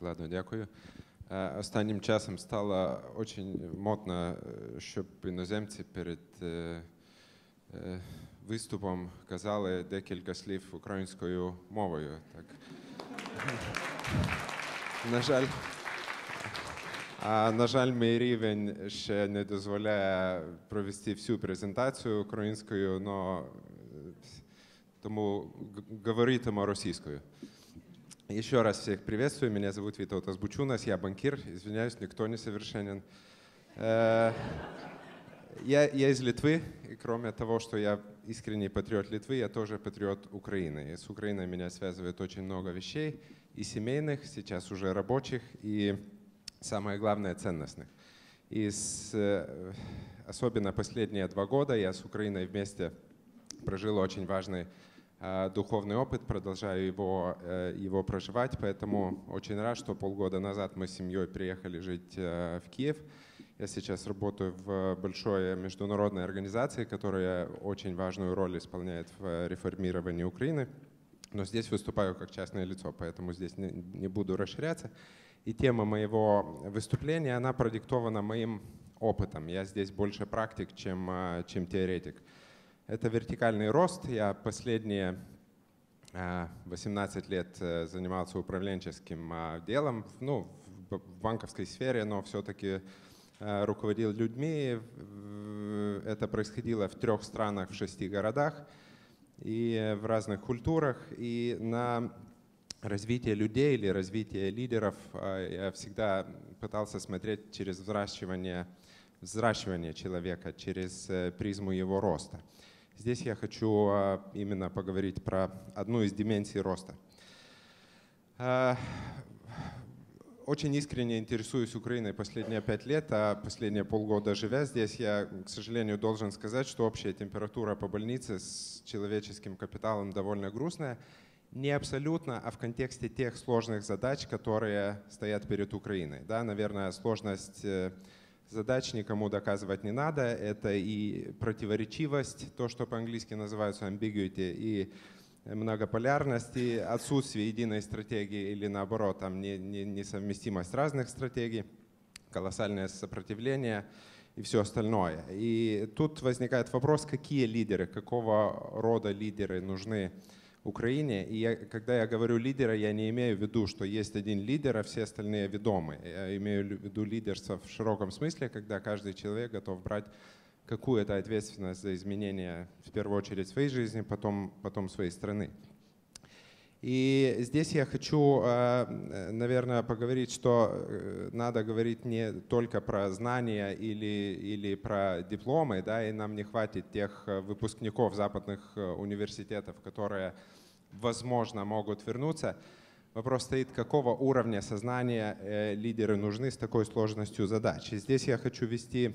Ладно, дякую. Останнім часом стало дуже модно, щоб іноземці перед виступом казали декілька слів українською мовою. Так. На жаль, мій рівень ще не дозволяє провести всю презентацію українською, тому говоритиму російською. Еще раз всех приветствую, меня зовут Витаутас Бучунас, я банкир, извиняюсь, никто не совершенен. Я из Литвы, и кроме того, что я искренний патриот Литвы, я тоже патриот Украины. И с Украиной меня связывает очень много вещей, и семейных, сейчас уже рабочих, и самое главное, ценностных. И особенно последние 2 года я с Украиной вместе прожил очень важный духовный опыт, продолжаю его проживать, поэтому очень рад, что полгода назад мы с семьей приехали жить в Киев. Я сейчас работаю в большой международной организации, которая очень важную роль исполняет в реформировании Украины, но здесь выступаю как частное лицо, поэтому здесь не буду расширяться. И тема моего выступления, она продиктована моим опытом. Я здесь больше практик, чем теоретик. Это вертикальный рост. Я последние 18 лет занимался управленческим делом, в банковской сфере, но все-таки руководил людьми. Это происходило в 3 странах, в 6 городах и в разных культурах. И на развитие людей или развитие лидеров я всегда пытался смотреть через взращивание человека, через призму его роста. Здесь я хочу именно поговорить про одну из дименсий роста. Очень искренне интересуюсь Украиной последние 5 лет, а последние полгода живя здесь, я, к сожалению, должен сказать, что общая температура по больнице с человеческим капиталом довольно грустная. Не абсолютно, а в контексте тех сложных задач, которые стоят перед Украиной. Да, наверное, сложность задач никому доказывать не надо. Это и противоречивость, то, что по-английски называется ambiguity, и многополярность, и отсутствие единой стратегии или наоборот, там несовместимость разных стратегий, колоссальное сопротивление и все остальное. И тут возникает вопрос, какие лидеры, какого рода лидеры нужны Украине. И когда я говорю лидера, я не имею в виду, что есть один лидер, а все остальные ведомы. Я имею в виду лидерство в широком смысле, когда каждый человек готов брать какую-то ответственность за изменения, в первую очередь, своей жизни, потом своей страны. И здесь я хочу, наверное, поговорить, что надо говорить не только про знания или про дипломы, да, и нам не хватит тех выпускников западных университетов, которые, возможно, могут вернуться. Вопрос стоит, какого уровня сознания лидеры нужны с такой сложностью задач. И здесь я хочу ввести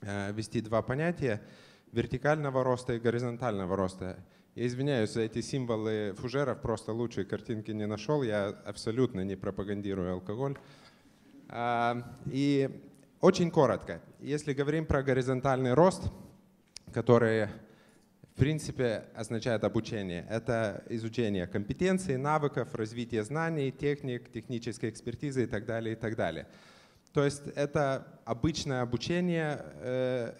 2 понятия – вертикального роста и горизонтального роста. Я извиняюсь за эти символы фужеров, просто лучшей картинки не нашел, я абсолютно не пропагандирую алкоголь. И очень коротко, если говорим про горизонтальный рост, который в принципе означает обучение, это изучение компетенций, навыков, развитие знаний, техник, технической экспертизы и так далее, и так далее. То есть это обычное обучение,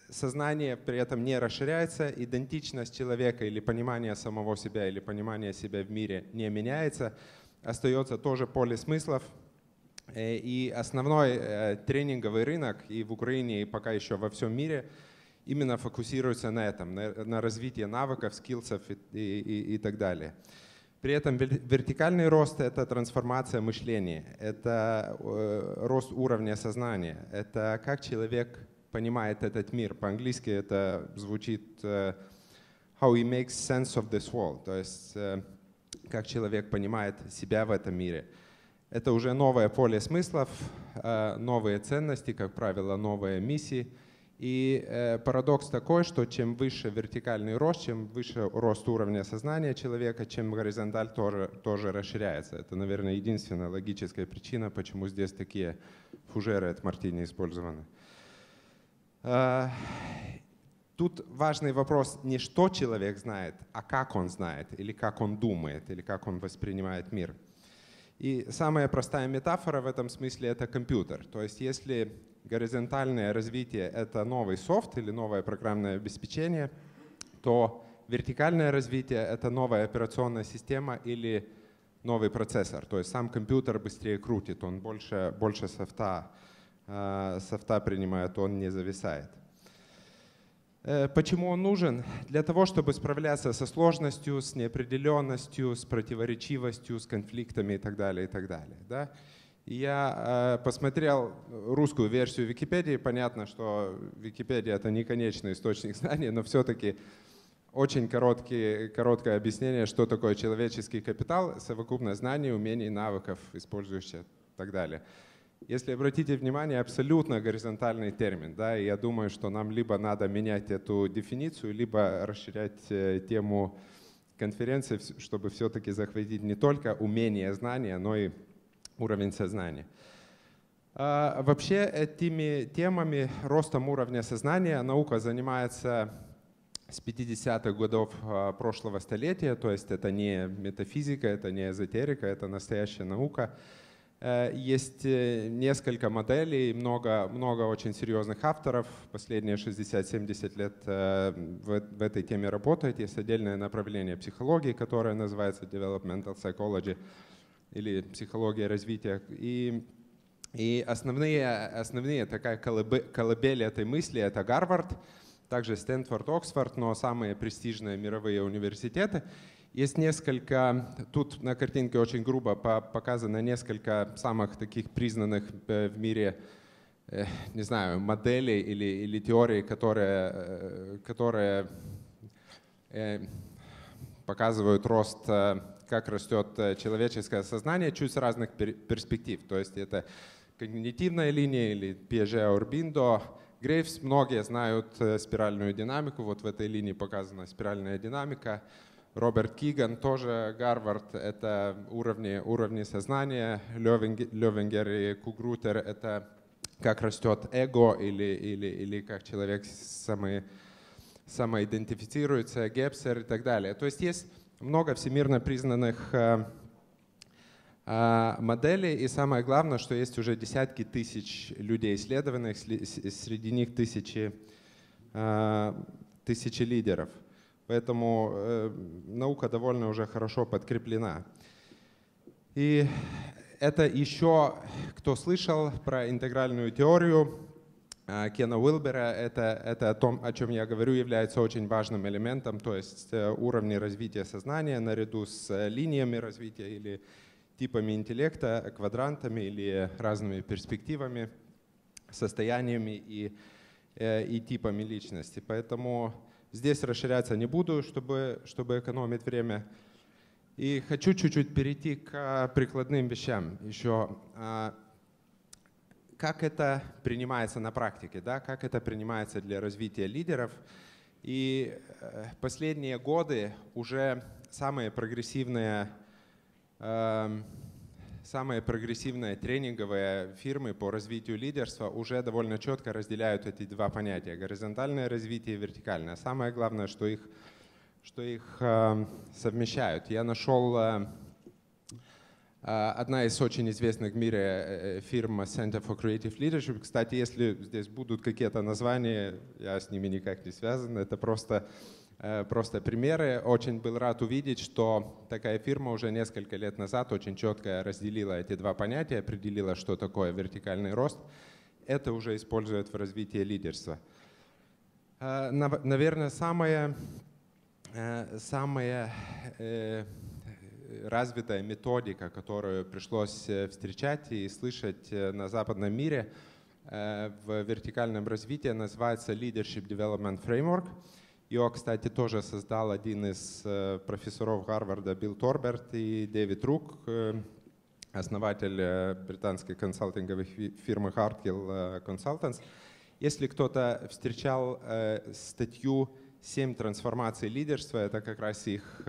сознание при этом не расширяется, идентичность человека или понимание самого себя, или понимание себя в мире не меняется, остается тоже поле смыслов. И основной тренинговый рынок и в Украине, и пока еще во всем мире именно фокусируется на этом, на развитии навыков, скиллсов и так далее. При этом вертикальный рост – это трансформация мышления, это рост уровня сознания, это как человек понимает этот мир. По-английски это звучит how he makes sense of this world, то есть как человек понимает себя в этом мире. Это уже новое поле смыслов, новые ценности, как правило, новые миссии. И парадокс такой, что чем выше вертикальный рост, чем выше рост уровня сознания человека, чем горизонталь тоже расширяется. Это, наверное, единственная логическая причина, почему здесь такие фужеры от мартини использованы. Тут важный вопрос не что человек знает, а как он знает, или как он думает, или как он воспринимает мир. И самая простая метафора в этом смысле — это компьютер. То есть если горизонтальное развитие — это новый софт или новое программное обеспечение, то вертикальное развитие — это новая операционная система или новый процессор. То есть сам компьютер быстрее крутит, он больше софта принимает, он не зависает. Почему он нужен? Для того, чтобы справляться со сложностью, с неопределенностью, с противоречивостью, с конфликтами и так далее, и так далее. Да? Я посмотрел русскую версию Википедии. Понятно, что Википедия — это не конечный источник знаний, но все-таки очень короткое объяснение, что такое человеческий капитал: совокупность знаний, умений, навыков, использующих и так далее. Если обратите внимание, абсолютно горизонтальный термин. Да, и я думаю, что нам либо надо менять эту дефиницию, либо расширять тему конференции, чтобы все-таки захватить не только умение, знания, но и уровень сознания. Вообще этими темами, ростом уровня сознания, наука занимается с 50-х годов прошлого столетия. То есть это не метафизика, это не эзотерика, это настоящая наука. Есть несколько моделей, много очень серьезных авторов. Последние 60-70 лет в этой теме работают. Есть отдельное направление психологии, которое называется Developmental Psychology или психология развития. И основные такая колыбель этой мысли — это Гарвард, также Стэнфорд, Оксфорд, но самые престижные мировые университеты. Есть несколько, тут на картинке очень грубо показано несколько самых таких признанных в мире, не знаю, моделей или теорий, которые показывают рост, как растет человеческое сознание, чуть с разных перспектив. То есть это когнитивная линия или Пиаже-Орбиндо, Грейвс. Многие знают спиральную динамику. Вот в этой линии показана спиральная динамика. Роберт Киган, тоже Гарвард, это уровни сознания. Левингер и Кугрутер — это как растет эго или как человек самоидентифицируется, Гепсер и так далее. То есть есть много всемирно признанных моделей, и самое главное, что есть уже десятки тысяч людей исследованных, среди них тысячи лидеров. Поэтому наука довольно уже хорошо подкреплена. И это еще, кто слышал про интегральную теорию Кена Уилбера, это о том, о чем я говорю, является очень важным элементом, то есть уровни развития сознания наряду с линиями развития или типами интеллекта, квадрантами или разными перспективами, состояниями и типами личности. Поэтому здесь расширяться не буду, чтобы экономить время. И хочу чуть-чуть перейти к прикладным вещам еще. Как это принимается на практике, да? Как это принимается для развития лидеров. И последние годы уже самые прогрессивные тренинговые фирмы по развитию лидерства уже довольно четко разделяют эти два понятия: горизонтальное развитие и вертикальное. Самое главное, что их совмещают. Я нашел одна из очень известных в мире фирм Center for Creative Leadership. Кстати, если здесь будут какие-то названия, я с ними никак не связан. Это просто примеры. Очень был рад увидеть, что такая фирма уже несколько лет назад очень четко разделила эти два понятия, определила, что такое вертикальный рост. Это уже используют в развитии лидерства. Наверное, самая развитая методика, которую пришлось встречать и слышать на западном мире в вертикальном развитии, называется Leadership Development Framework. Ее, кстати, тоже создал один из профессоров Гарварда Билл Торберт и Дэвид Рук, основатель британской консалтинговой фирмы Hardkill Consultants. Если кто-то встречал статью «7 трансформаций лидерства», это как раз их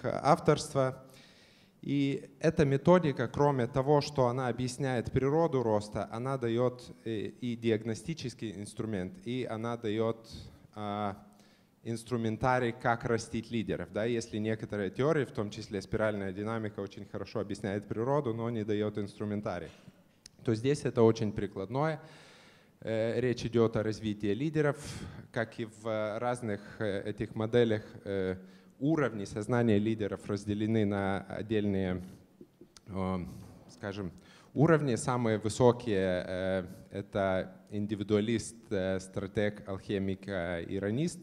авторство. И эта методика, кроме того, что она объясняет природу роста, она дает и диагностический инструмент, и она дает инструментарий, как растить лидеров. Да? Если некоторые теории, в том числе спиральная динамика, очень хорошо объясняет природу, но не дает инструментарий, то здесь это очень прикладное. Речь идет о развитии лидеров, как и в разных этих моделях уровни сознания лидеров разделены на отдельные, скажем, уровни. Самые высокие — это индивидуалист, стратег, алхимик, иронист.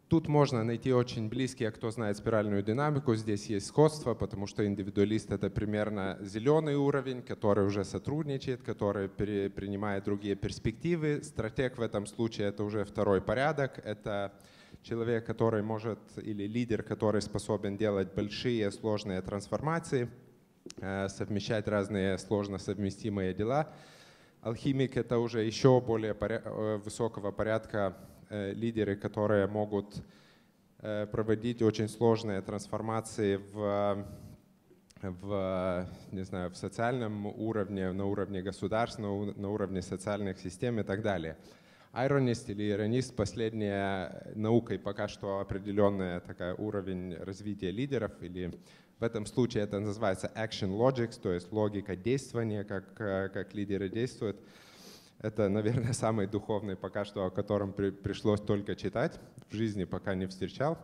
Тут можно найти очень близкие, кто знает спиральную динамику. Здесь есть сходство, потому что индивидуалист — это примерно зеленый уровень, который уже сотрудничает, который принимает другие перспективы. Стратег в этом случае — это уже второй порядок. Это человек, который может, или лидер, который способен делать большие сложные трансформации, совмещать разные сложно совместимые дела. Алхимик — это уже еще более высокого порядка лидеры, которые могут проводить очень сложные трансформации не знаю, в социальном уровне, на уровне государственного, на уровне социальных систем и так далее. Ironist или иронист — последняя наукой пока что определенный такой уровень развития лидеров, или в этом случае это называется action logics, то есть логика действования, как лидеры действуют. Это, наверное, самый духовный пока что, о котором пришлось только читать, в жизни пока не встречал.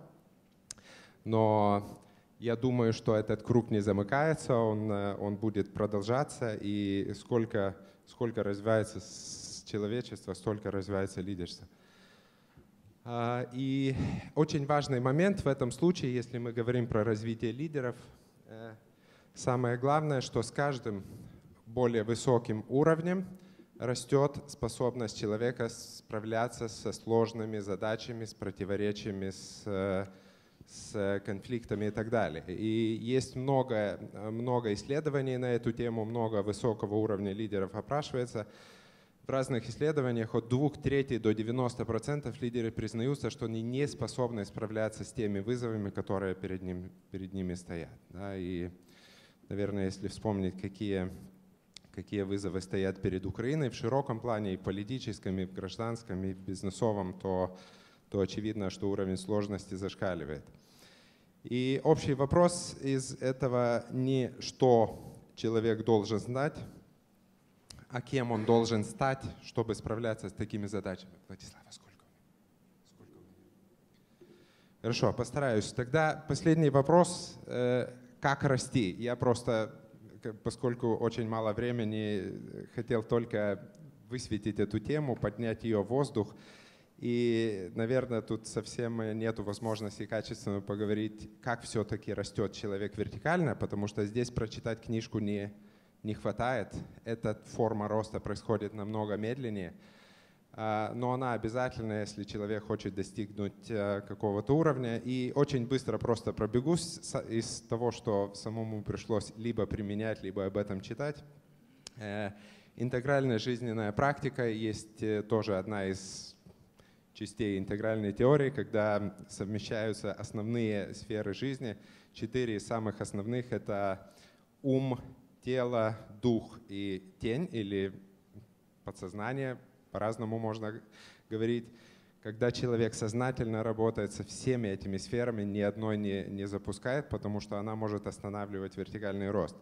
Но я думаю, что этот круг не замыкается, он будет продолжаться, и сколько развивается человечество, столько развивается лидерство. И очень важный момент в этом случае, если мы говорим про развитие лидеров, самое главное, что с каждым более высоким уровнем растет способность человека справляться со сложными задачами, с противоречиями, с конфликтами и так далее. И есть много исследований на эту тему, много высокого уровня лидеров опрашивается. В разных исследованиях от 2/3 до 90% лидеры признаются, что они не способны справляться с теми вызовами, которые перед ними стоят. Да? И, наверное, если вспомнить, какие вызовы стоят перед Украиной в широком плане, и в политическом, и в гражданском, и в бизнесовом, то очевидно, что уровень сложности зашкаливает. И общий вопрос из этого не что человек должен знать, а кем он должен стать, чтобы справляться с такими задачами. Владислав, сколько у меня? Хорошо, постараюсь. Тогда последний вопрос. Как расти? Я просто, поскольку очень мало времени, хотел только высветить эту тему, поднять ее в воздух. И, наверное, тут совсем нет возможности качественно поговорить, как все-таки растет человек вертикально, потому что здесь прочитать книжку не хватает. Эта форма роста происходит намного медленнее, но она обязательна, если человек хочет достигнуть какого-то уровня. И очень быстро просто пробегусь из того, что самому пришлось либо применять, либо об этом читать. Интегральная жизненная практика есть тоже одна из частей интегральной теории, когда совмещаются основные сферы жизни. 4 из самых основных — это ум, тело, дух и тень, или подсознание, по-разному можно говорить. Когда человек сознательно работает со всеми этими сферами, ни одной не запускает, потому что она может останавливать вертикальный рост.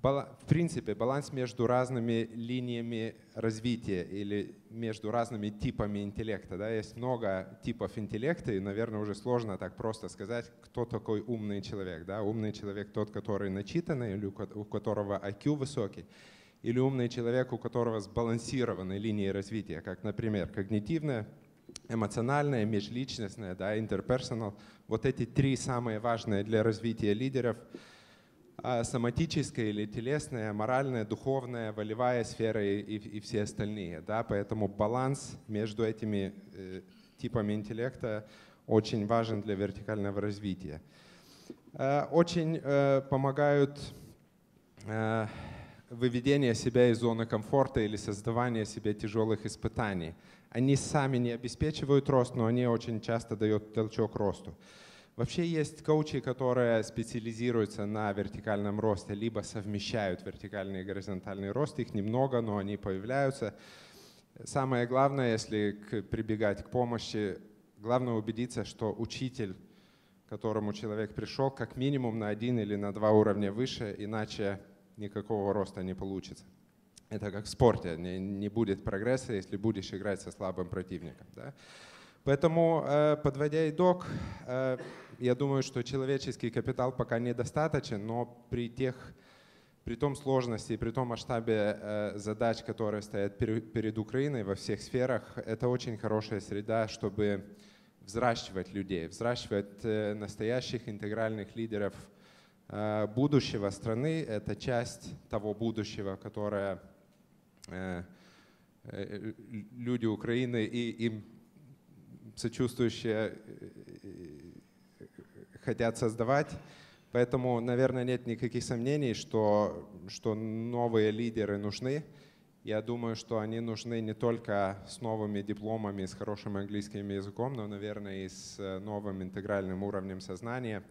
В принципе, баланс между разными линиями развития или между разными типами интеллекта. Да? Есть много типов интеллекта, и, наверное, уже сложно так просто сказать, кто такой умный человек. Да? Умный человек тот, который начитанный, или у которого IQ высокий, или умный человек, у которого сбалансированные линии развития, как, например, когнитивная, эмоциональная, межличностная, да, interpersonal. Вот эти 3 самые важные для развития лидеров. Соматическая или телесная, моральная, духовная, волевая сфера и все остальные. Да? Поэтому баланс между этими типами интеллекта очень важен для вертикального развития. Очень помогают выведение себя из зоны комфорта или создавание себе тяжелых испытаний. Они сами не обеспечивают рост, но они очень часто дают толчок росту. Вообще есть коучи, которые специализируются на вертикальном росте, либо совмещают вертикальный и горизонтальный рост. Их немного, но они появляются. Самое главное, если прибегать к помощи, главное убедиться, что учитель, к которому человек пришел, как минимум на 1 или на 2 уровня выше, иначе никакого роста не получится. Это как в спорте, не будет прогресса, если будешь играть со слабым противником. Да? Поэтому, подводя итог, я думаю, что человеческий капитал пока недостаточен, но при том сложности и при том масштабе задач, которые стоят перед Украиной во всех сферах, это очень хорошая среда, чтобы взращивать людей, взращивать настоящих интегральных лидеров будущего страны. Это часть того будущего, которое люди Украины и им сочувствующие хотят создавать. Поэтому, наверное, нет никаких сомнений, что новые лидеры нужны. Я думаю, что они нужны не только с новыми дипломами, с хорошим английским языком, но, наверное, и с новым интегральным уровнем сознания.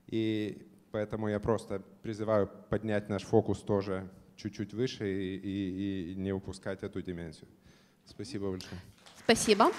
И поэтому я просто призываю поднять наш фокус тоже чуть-чуть выше и не упускать эту дименсию. Спасибо большое. Спасибо.